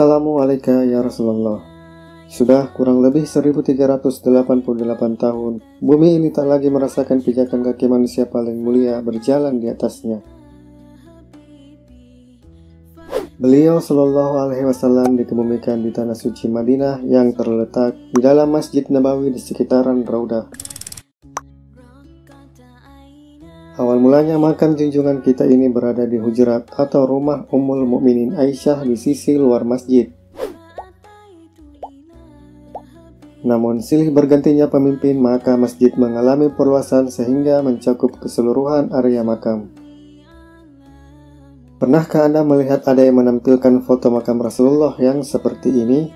Assalamualaikum ya Rasulullah. Sudah kurang lebih 1388 tahun, bumi ini tak lagi merasakan pijakan kaki manusia paling mulia berjalan di atasnya. Beliau Shallallahu Alaihi Wasallam dikebumikan di tanah suci Madinah yang terletak di dalam Masjid Nabawi di sekitaran Raudah. Awal mulanya makam junjungan kita ini berada di Hujurat atau rumah Ummul Mukminin Aisyah di sisi luar masjid. Namun silih bergantinya pemimpin, maka masjid mengalami perluasan sehingga mencakup keseluruhan area makam. Pernahkah Anda melihat ada yang menampilkan foto makam Rasulullah yang seperti ini?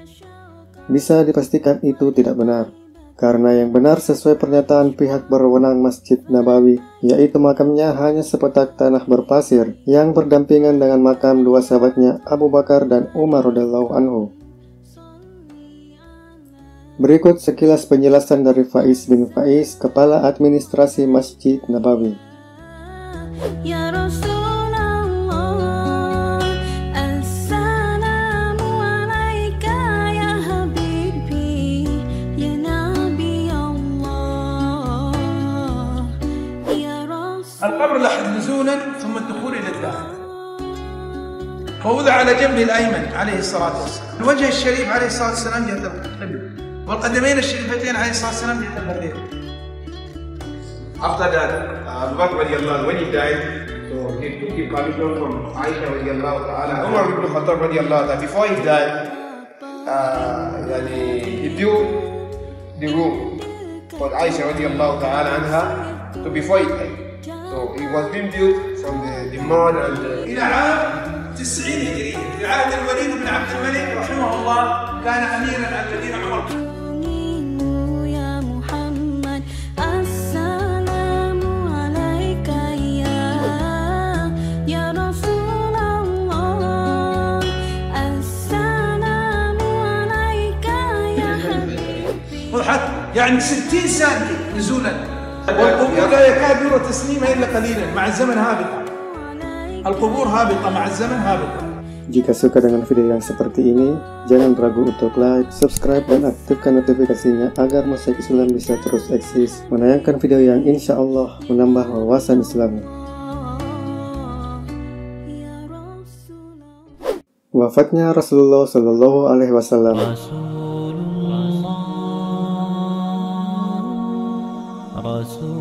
Bisa dipastikan itu tidak benar. Karena yang benar sesuai pernyataan pihak berwenang Masjid Nabawi, yaitu makamnya hanya sepetak tanah berpasir yang berdampingan dengan makam dua sahabatnya Abu Bakar dan Umar radhiyallahu anhu. Berikut sekilas penjelasan dari Faiz bin Faiz, Kepala Administrasi Masjid Nabawi. Ya Rasulullah, Assalamu alaika ya Habibi, ya Nabi Allah, ya Rasul. القبر لحد نزولا ثم الدخول إلى الداخل، فوضع على جنبه الأيمن عليه الصلاة والسلام، الوجه الشريف عليه الصلاة والسلام جهة القبلة، والقدمين الشريفتين عليه الصلاة والسلام جهة البرين. After that, Abu Bakr radiallahu anhu, when he died, so he took the permission from Aisha radiallahu ta'ala, Umar ibn Khattab radiallahu ta'ala. Before he died, he built the room for Aisha radiallahu ta'ala anha. So before he died, so it was being built from the mud and إلى عام 90 هجرية، في عهد الوليد بن عبد الملك رحمه الله، كان أميرا على المدينة عمر. يعني 60 ثانية نزولا، والقبور لا يكاد يرى تسليمها إلا قليلا، مع الزمن هابطة. القبور هابطة مع الزمن هابطة. Jika suka dengan video yang seperti ini, jangan ragu untuk like, subscribe, dan aktifkan notifikasinya agar Mosaic Islam bisa terus eksis, menayangkan video yang insya Allah menambah wawasan Islam. Wafatnya Rasulullah Shallallahu Alaihi Wasallam.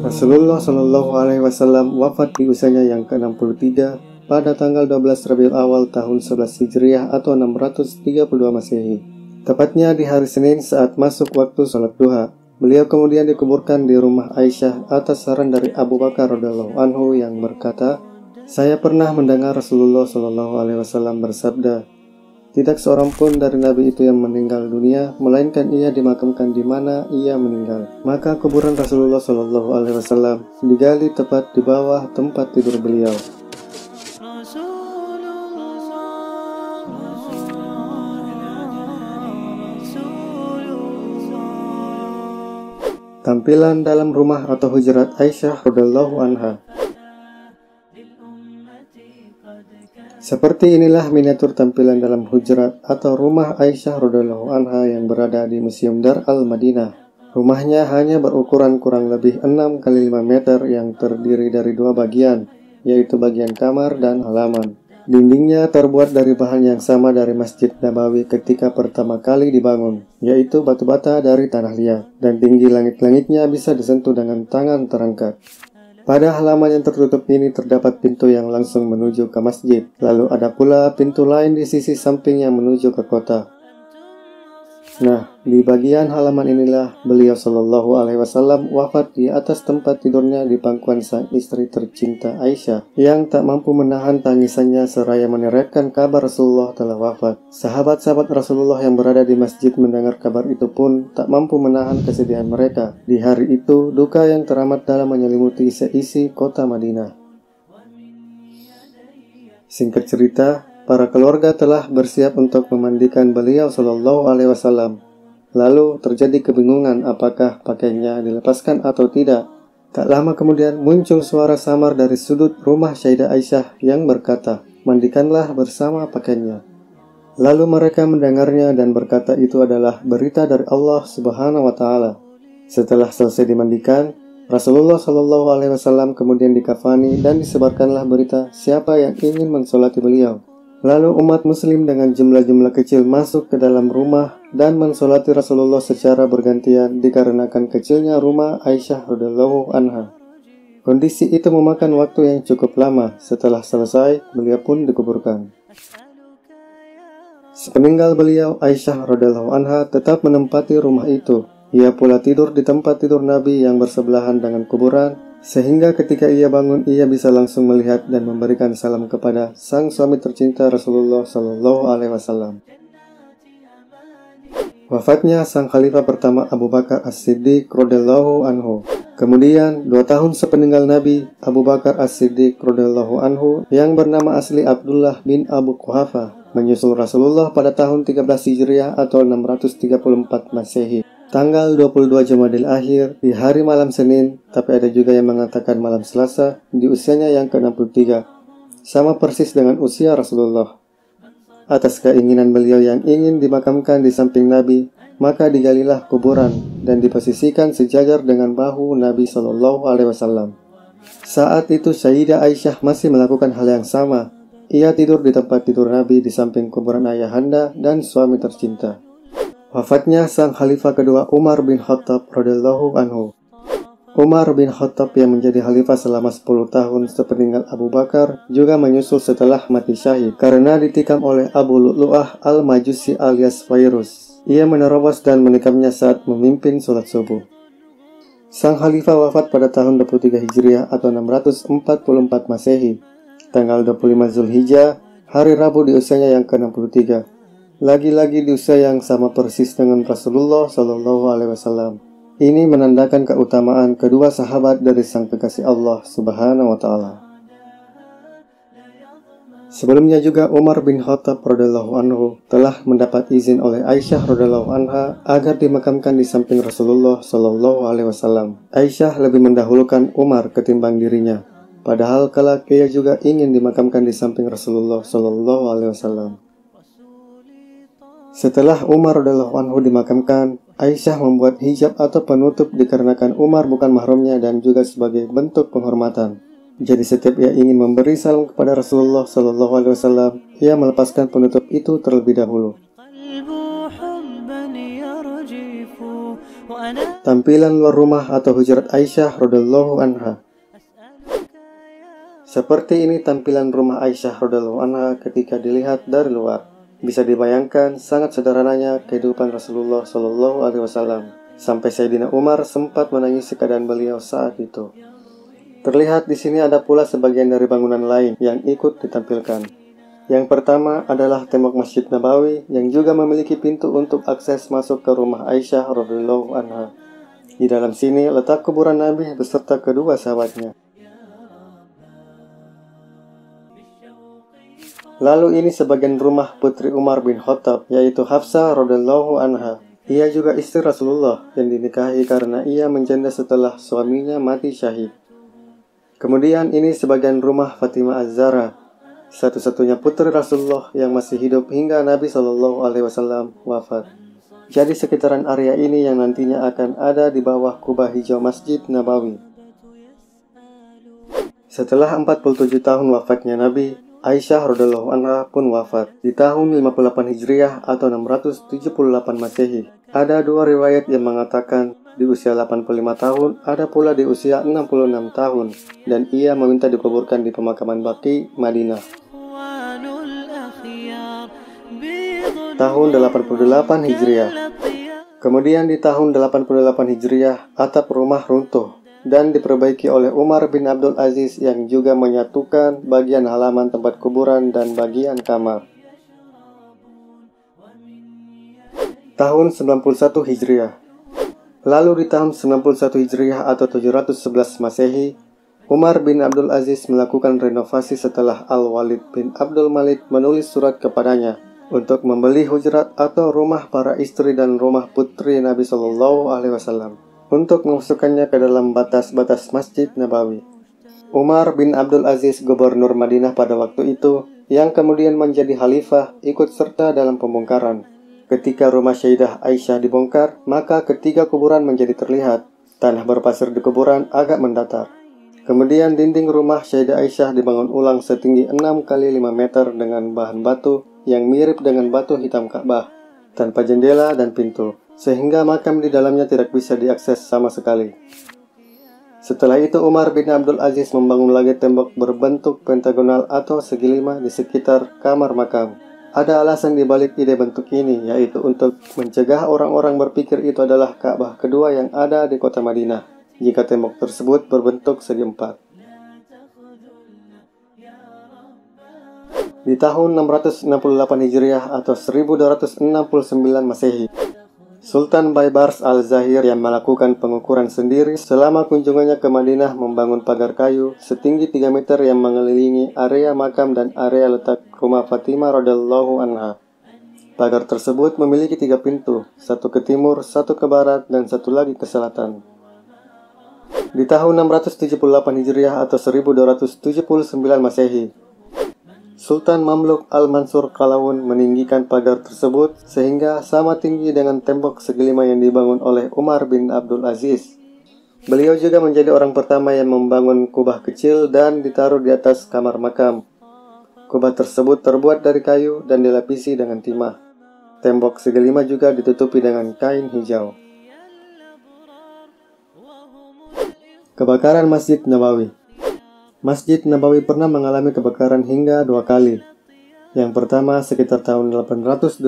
Rasulullah Shallallahu Alaihi Wasallam wafat di usianya yang ke-63 pada tanggal 12 Rabiul Awal tahun 11 Hijriah atau 632 Masehi. Tepatnya di hari Senin saat masuk waktu sholat duha. Beliau kemudian dikuburkan di rumah Aisyah atas saran dari Abu Bakar radhiyallahu anhu yang berkata, "Saya pernah mendengar Rasulullah Shallallahu Alaihi Wasallam bersabda, tidak seorang pun dari Nabi itu yang meninggal dunia, melainkan ia dimakamkan di mana ia meninggal." Maka kuburan Rasulullah Shallallahu Alaihi Wasallam digali tepat di bawah tempat tidur beliau. Tampilan dalam rumah atau Hujurat Aisyah radhiyallahu anha. Seperti inilah miniatur tampilan dalam Hujurat atau rumah Aisyah radhiyallahu anha yang berada di Museum Dar Al-Madinah. Rumahnya hanya berukuran kurang lebih 6 x 5 meter yang terdiri dari dua bagian, yaitu bagian kamar dan halaman. Dindingnya terbuat dari bahan yang sama dari Masjid Nabawi ketika pertama kali dibangun, yaitu batu bata dari tanah liat, dan tinggi langit-langitnya bisa disentuh dengan tangan terangkat. Pada halaman yang tertutup ini terdapat pintu yang langsung menuju ke masjid. Lalu ada pula pintu lain di sisi samping yang menuju ke kota. Nah, di bagian halaman inilah beliau Shallallahu Alaihi Wasallam wafat di atas tempat tidurnya di pangkuan sang istri tercinta Aisyah yang tak mampu menahan tangisannya seraya menerangkan kabar Rasulullah telah wafat. Sahabat-sahabat Rasulullah yang berada di masjid mendengar kabar itu pun tak mampu menahan kesedihan mereka. Di hari itu, duka yang teramat dalam menyelimuti seisi kota Madinah. Singkat cerita, para keluarga telah bersiap untuk memandikan beliau Shallallahu Alaihi Wasallam. Lalu terjadi kebingungan apakah pakaiannya dilepaskan atau tidak. Tak lama kemudian muncul suara samar dari sudut rumah Sayyidah Aisyah yang berkata, "Mandikanlah bersama pakaiannya." Lalu mereka mendengarnya dan berkata itu adalah berita dari Allah Subhanahu wa Ta'ala. Setelah selesai dimandikan, Rasulullah Shallallahu Alaihi Wasallam kemudian dikafani dan disebarkanlah berita siapa yang ingin mensolati beliau. Lalu umat muslim dengan jumlah-jumlah kecil masuk ke dalam rumah dan mensolati Rasulullah secara bergantian dikarenakan kecilnya rumah Aisyah radhiyallahu anha. Kondisi itu memakan waktu yang cukup lama. Setelah selesai, beliau pun dikuburkan. Sepeninggal beliau, Aisyah radhiyallahu anha tetap menempati rumah itu. Ia pula tidur di tempat tidur Nabi yang bersebelahan dengan kuburan, sehingga ketika ia bangun, ia bisa langsung melihat dan memberikan salam kepada sang suami tercinta Rasulullah Shallallahu Alaihi Wasallam. Wafatnya sang khalifah pertama Abu Bakar As-Siddiq radhiyallahu anhu. Kemudian, 2 tahun sepeninggal Nabi, Abu Bakar As-Siddiq radhiyallahu anhu yang bernama asli Abdullah bin Abu Quhafa menyusul Rasulullah pada tahun 13 Hijriah atau 634 Masehi. Tanggal 22 Jamadil Akhir di hari malam Senin, tapi ada juga yang mengatakan malam Selasa di usianya yang ke-63. Sama persis dengan usia Rasulullah. Atas keinginan beliau yang ingin dimakamkan di samping Nabi, maka digalilah kuburan dan diposisikan sejajar dengan bahu Nabi Shallallahu Alaihi Wasallam. Saat itu Sayyidah Aisyah masih melakukan hal yang sama. Ia tidur di tempat tidur Nabi di samping kuburan ayahanda dan suami tercinta. Wafatnya sang khalifah kedua Umar bin Khattab radhiyallahu anhu. Umar bin Khattab yang menjadi khalifah selama 10 tahun sepeninggal Abu Bakar juga menyusul setelah mati syahid karena ditikam oleh Abu Lu'lu'ah al-Majusi alias Fairuz. Ia menerobos dan menikamnya saat memimpin sholat subuh. Sang khalifah wafat pada tahun 23 Hijriah atau 644 Masehi. Tanggal 25 Zulhijjah, hari Rabu di usianya yang ke-63. Lagi-lagi di usia yang sama persis dengan Rasulullah Shallallahu Alaihi Wasallam. Ini menandakan keutamaan kedua sahabat dari sang kekasih Allah Subhanahu wa Ta'ala. Sebelumnya juga Umar bin Khattab radhiyallahu anhu telah mendapat izin oleh Aisyah radhiyallahu anha agar dimakamkan di samping Rasulullah Shallallahu Alaihi Wasallam. Aisyah lebih mendahulukan Umar ketimbang dirinya. Padahal kala ia juga ingin dimakamkan di samping Rasulullah Shallallahu Alaihi Wasallam. Setelah Umar radhiyallahu anhu dimakamkan, Aisyah membuat hijab atau penutup dikarenakan Umar bukan mahramnya dan juga sebagai bentuk penghormatan. Jadi setiap ia ingin memberi salam kepada Rasulullah Shallallahu Alaihi Wasallam, ia melepaskan penutup itu terlebih dahulu. Tampilan luar rumah atau hujrat Aisyah radhiyallahu anha. Seperti ini tampilan rumah Aisyah radhiyallahu anha ketika dilihat dari luar. Bisa dibayangkan sangat sederhananya kehidupan Rasulullah Shallallahu Alaihi Wasallam. Sampai Sayyidina Umar sempat menangisi keadaan beliau saat itu. Terlihat di sini ada pula sebagian dari bangunan lain yang ikut ditampilkan. Yang pertama adalah tembok Masjid Nabawi yang juga memiliki pintu untuk akses masuk ke rumah Aisyah radhiyallahu anha. Di dalam sini letak kuburan Nabi beserta kedua sahabatnya. Lalu ini sebagian rumah putri Umar bin Khattab, yaitu Hafsah radhiyallahu anha. Ia juga istri Rasulullah yang dinikahi karena ia menjanda setelah suaminya mati syahid. Kemudian ini sebagian rumah Fatimah Az-Zahra, satu-satunya putri Rasulullah yang masih hidup hingga Nabi Shallallahu Alaihi Wasallam wafat. Jadi sekitaran area ini yang nantinya akan ada di bawah kubah hijau Masjid Nabawi. Setelah 47 tahun wafatnya Nabi, Aisyah radhiyallahu anha pun wafat di tahun 58 Hijriah atau 678 Masehi. Ada dua riwayat yang mengatakan di usia 85 tahun, ada pula di usia 66 tahun, dan ia meminta dikuburkan di pemakaman Baqi, Madinah. Tahun 88 Hijriah. Kemudian di tahun 88 Hijriah, atap rumah runtuh dan diperbaiki oleh Umar bin Abdul Aziz yang juga menyatukan bagian halaman tempat kuburan dan bagian kamar. Tahun 91 Hijriah. Lalu di tahun 91 Hijriah atau 711 Masehi, Umar bin Abdul Aziz melakukan renovasi setelah Al-Walid bin Abdul Malik menulis surat kepadanya untuk membeli hujrat atau rumah para istri dan rumah putri Nabi Shallallahu Alaihi Wasallam, untuk memasukkannya ke dalam batas-batas Masjid Nabawi. Umar bin Abdul Aziz, gubernur Madinah pada waktu itu, yang kemudian menjadi khalifah, ikut serta dalam pembongkaran. Ketika rumah Sayyidah Aisyah dibongkar, maka ketiga kuburan menjadi terlihat. Tanah berpasir di kuburan agak mendatar. Kemudian dinding rumah Sayyidah Aisyah dibangun ulang setinggi 6 kali 5 meter dengan bahan batu yang mirip dengan batu hitam Ka'bah, tanpa jendela dan pintu, sehingga makam di dalamnya tidak bisa diakses sama sekali. Setelah itu Umar bin Abdul Aziz membangun lagi tembok berbentuk pentagonal atau segi 5 di sekitar kamar makam. Ada alasan di balik ide bentuk ini, yaitu untuk mencegah orang-orang berpikir itu adalah Ka'bah kedua yang ada di kota Madinah, jika tembok tersebut berbentuk segi 4. Di tahun 668 Hijriah atau 1269 Masehi, Sultan Baybars al-Zahir yang melakukan pengukuran sendiri selama kunjungannya ke Madinah membangun pagar kayu setinggi 3 meter yang mengelilingi area makam dan area letak rumah Fatimah radhiyallahu anha. Pagar tersebut memiliki 3 pintu, satu ke timur, satu ke barat, dan satu lagi ke selatan. Di tahun 678 Hijriah atau 1279 Masehi, Sultan Mamluk Al-Mansur Qalawun meninggikan pagar tersebut sehingga sama tinggi dengan tembok segi 5 yang dibangun oleh Umar bin Abdul Aziz. Beliau juga menjadi orang pertama yang membangun kubah kecil dan ditaruh di atas kamar makam. Kubah tersebut terbuat dari kayu dan dilapisi dengan timah. Tembok segi 5 juga ditutupi dengan kain hijau. Kebakaran Masjid Nabawi. Masjid Nabawi pernah mengalami kebakaran hingga 2 kali. Yang pertama sekitar tahun 881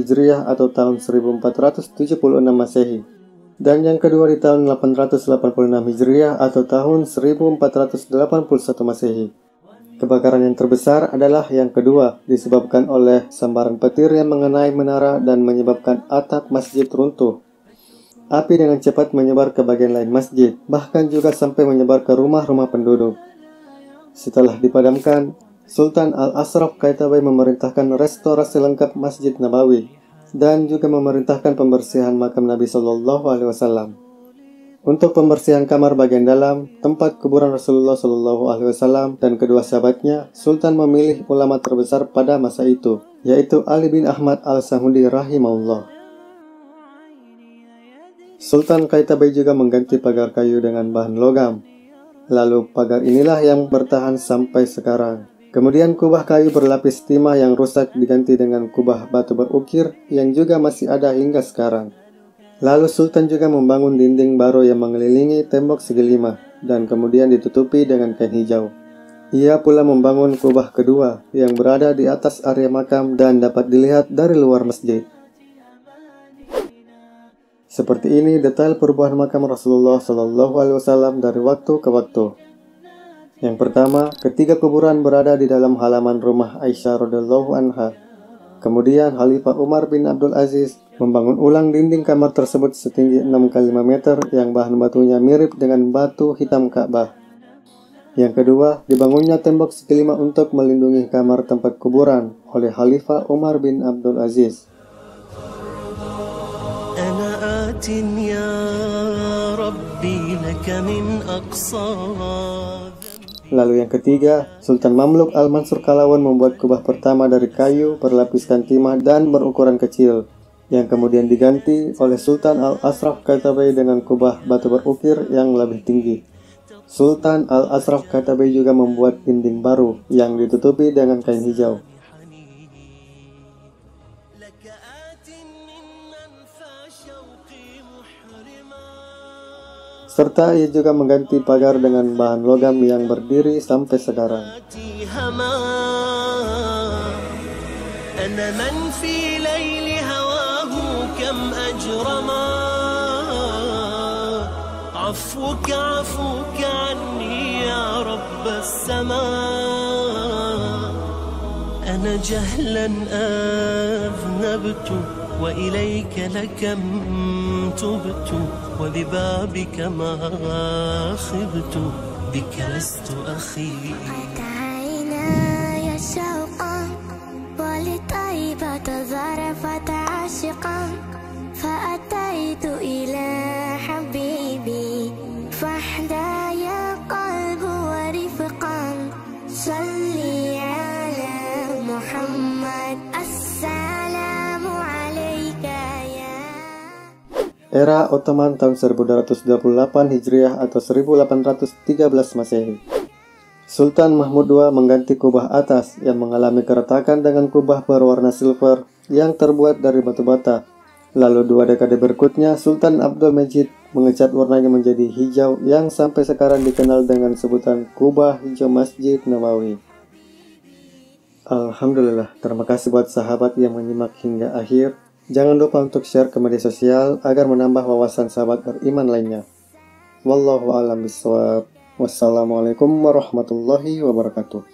Hijriah atau tahun 1476 Masehi. Dan yang kedua di tahun 886 Hijriah atau tahun 1481 Masehi. Kebakaran yang terbesar adalah yang kedua, disebabkan oleh sambaran petir yang mengenai menara dan menyebabkan atap masjid runtuh. Api dengan cepat menyebar ke bagian lain masjid, bahkan juga sampai menyebar ke rumah-rumah penduduk. Setelah dipadamkan, Sultan Al-Ashraf Qaitabai memerintahkan restorasi lengkap Masjid Nabawi dan juga memerintahkan pembersihan makam Nabi Shallallahu Alaihi Wasallam. Untuk pembersihan kamar bagian dalam, tempat kuburan Rasulullah Shallallahu Alaihi Wasallam dan kedua sahabatnya, Sultan memilih ulama terbesar pada masa itu, yaitu Ali bin Ahmad Al-Samudi rahimahullah. Sultan Qaitabai juga mengganti pagar kayu dengan bahan logam. Lalu pagar inilah yang bertahan sampai sekarang. Kemudian kubah kayu berlapis timah yang rusak diganti dengan kubah batu berukir yang juga masih ada hingga sekarang. Lalu Sultan juga membangun dinding baru yang mengelilingi tembok segi 5 dan kemudian ditutupi dengan kain hijau. Ia pula membangun kubah kedua yang berada di atas area makam dan dapat dilihat dari luar masjid. Seperti ini detail perubahan makam Rasulullah Shallallahu Alaihi Wasallam dari waktu ke waktu. Yang pertama, ketiga kuburan berada di dalam halaman rumah Aisyah radhiyallahu anha. Kemudian Khalifah Umar bin Abdul Aziz membangun ulang dinding kamar tersebut setinggi 6 kali 5 meter yang bahan batunya mirip dengan batu hitam Ka'bah. Yang kedua, dibangunnya tembok segi 5 untuk melindungi kamar tempat kuburan oleh Khalifah Umar bin Abdul Aziz. Lalu yang ketiga, Sultan Mamluk Al-Mansur Qalawun membuat kubah pertama dari kayu berlapiskan timah dan berukuran kecil, yang kemudian diganti oleh Sultan Al-Ashraf Qaitabai dengan kubah batu berukir yang lebih tinggi. Sultan Al-Ashraf Qaitabai juga membuat dinding baru yang ditutupi dengan kain hijau. Serta ia juga mengganti pagar dengan bahan logam yang berdiri sampai sekarang. وإليك لكم تبت وببابك ما خبت بك لست أخي قد عيناي شوقا ولطيبة ظرفت عاشقا فأتيت إلى حبيبي فاحدى يا قلب ورفقا صلي على Era Ottoman tahun 1228 Hijriah atau 1813 Masehi. Sultan Mahmud II mengganti kubah atas yang mengalami keretakan dengan kubah berwarna silver yang terbuat dari batu bata. Lalu 2 dekade berikutnya, Sultan Abdul Majid mengecat warnanya menjadi hijau yang sampai sekarang dikenal dengan sebutan kubah hijau Masjid Nabawi. Alhamdulillah, terima kasih buat sahabat yang menyimak hingga akhir. Jangan lupa untuk share ke media sosial agar menambah wawasan sahabat beriman lainnya. Wallahu a'lam bishawab. Wassalamualaikum warahmatullahi wabarakatuh.